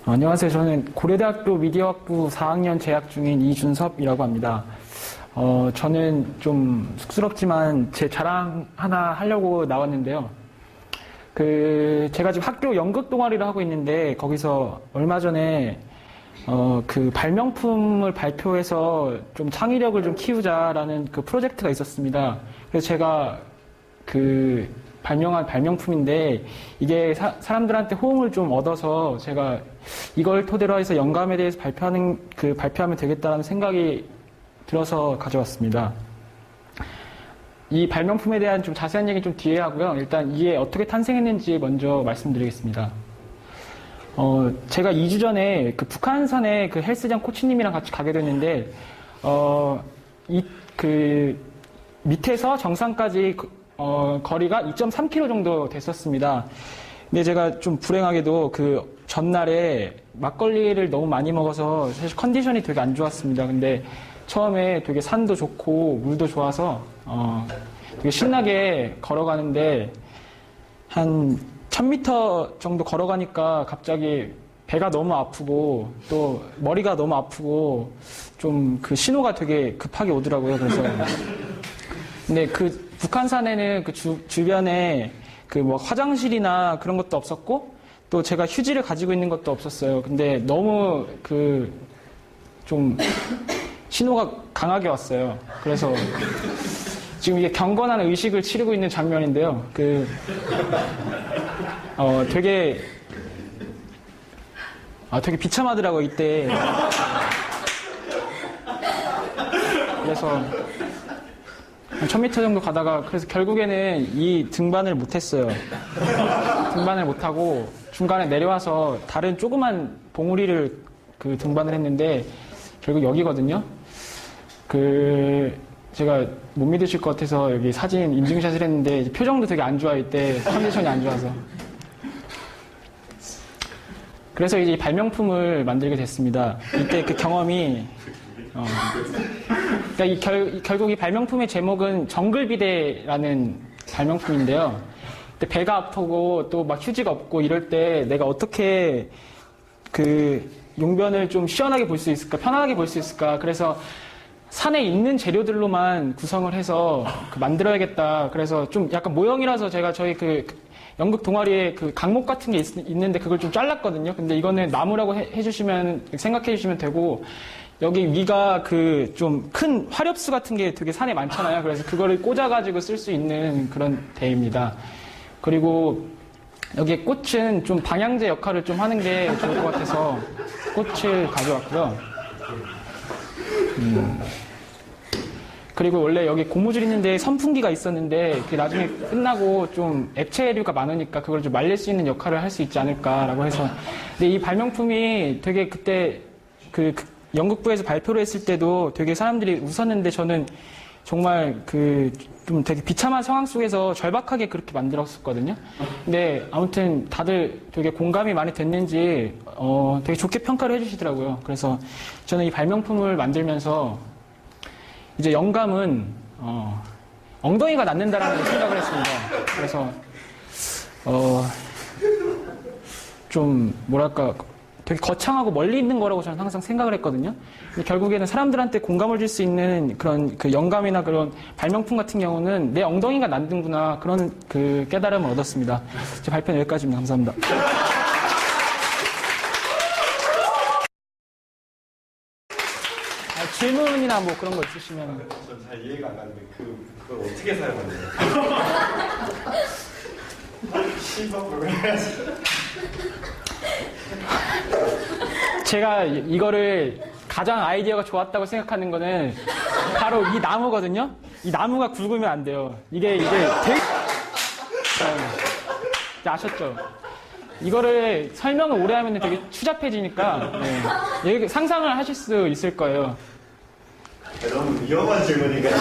안녕하세요. 저는 고려대학교 미디어학부 4학년 재학 중인 이준섭이라고 합니다. 저는 좀 쑥스럽지만 제 자랑 하나 하려고 나왔는데요. 제가 지금 학교 연극 동아리를 하고 있는데 거기서 얼마 전에 그 발명품을 발표해서 좀 창의력을 좀 키우자라는 그 프로젝트가 있었습니다. 그래서 제가 발명한 발명품인데 이게 사람들한테 호응을 좀 얻어서 제가 이걸 토대로 해서 영감에 대해서 발표하면 되겠다는 생각이 들어서 가져왔습니다. 이 발명품에 대한 좀 자세한 얘기 좀 뒤에 하고요. 일단 이게 어떻게 탄생했는지 먼저 말씀드리겠습니다. 제가 2주 전에 북한산에 헬스장 코치님이랑 같이 가게 됐는데, 밑에서 정상까지 거리가 2.3km 정도 됐었습니다. 근데 제가 좀 불행하게도 전날에 막걸리를 너무 많이 먹어서 사실 컨디션이 되게 안 좋았습니다. 근데 처음에 되게 산도 좋고 물도 좋아서 되게 신나게 걸어가는데 한 1000m 정도 걸어가니까 갑자기 배가 너무 아프고 또 머리가 너무 아프고 좀 신호가 되게 급하게 오더라고요. 그래서 근데 북한산에는 주변에 화장실이나 그런 것도 없었고 또 제가 휴지를 가지고 있는 것도 없었어요. 근데 너무 좀 신호가 강하게 왔어요. 그래서 지금 이게 경건한 의식을 치르고 있는 장면인데요. 되게 비참하더라고요, 이때. 그래서 한 1000m 정도 가다가 그래서 결국에는 이 등반을 못했어요. 등반을 못하고 중간에 내려와서 다른 조그만 봉우리를 등반을 했는데 결국 여기거든요. 제가 못 믿으실 것 같아서 여기 사진 인증샷을 했는데 표정도 되게 안 좋아요. 이때 컨디션이 안 좋아서. 그래서 이제 이 발명품을 만들게 됐습니다. 이때 경험이 그러니까 결국 이 발명품의 제목은 정글비데라는 발명품인데요. 근데 배가 아프고 또 막 휴지가 없고 이럴 때 내가 어떻게 용변을 좀 시원하게 볼 수 있을까, 편안하게 볼 수 있을까. 그래서 산에 있는 재료들로만 구성을 해서 만들어야겠다. 그래서 좀 약간 모형이라서 제가 저희 연극 동아리에 강목 같은 게 있는데 그걸 좀 잘랐거든요. 근데 이거는 나무라고 생각해 주시면 되고, 여기 위가 좀 큰 화렵수 같은 게 되게 산에 많잖아요. 그래서 그거를 꽂아가지고 쓸 수 있는 그런 대입니다. 그리고 여기에 꽃은 좀 방향제 역할을 좀 하는 게 좋을 것 같아서 꽃을 가져왔고요. 그리고 원래 여기 고무줄 있는데 선풍기가 있었는데 그게 나중에 끝나고 좀 액체류가 많으니까 그걸 좀 말릴 수 있는 역할을 할 수 있지 않을까라고 해서. 근데 이 발명품이 되게 그때 연극부에서 발표를 했을 때도 되게 사람들이 웃었는데 저는 정말 좀 되게 비참한 상황 속에서 절박하게 그렇게 만들었었거든요. 근데 아무튼 다들 되게 공감이 많이 됐는지 되게 좋게 평가를 해주시더라고요. 그래서 저는 이 발명품을 만들면서 이제 영감은 엉덩이가 낳는다라는 생각을 했습니다. 그래서 좀 뭐랄까 되게 거창하고 멀리 있는 거라고 저는 항상 생각을 했거든요. 근데 결국에는 사람들한테 공감을 줄 수 있는 그런 영감이나 그런 발명품 같은 경우는 내 엉덩이가 낳는구나, 그런 깨달음을 얻었습니다. 제 발표는 여기까지입니다. 감사합니다. 질문이나 뭐 그런 거 있으시면. 전 잘 이해가 안 가는데 그걸 어떻게 사용하는지. 시범을 해야지. 제가 이거를 가장 아이디어가 좋았다고 생각하는 거는 바로 이 나무거든요. 이 나무가 굵으면 안 돼요. 이게 되게 아셨죠? 이거를 설명을 오래 하면 되게 추잡해지니까 네. 상상을 하실 수 있을 거예요. 너무 위험한 질문인가요?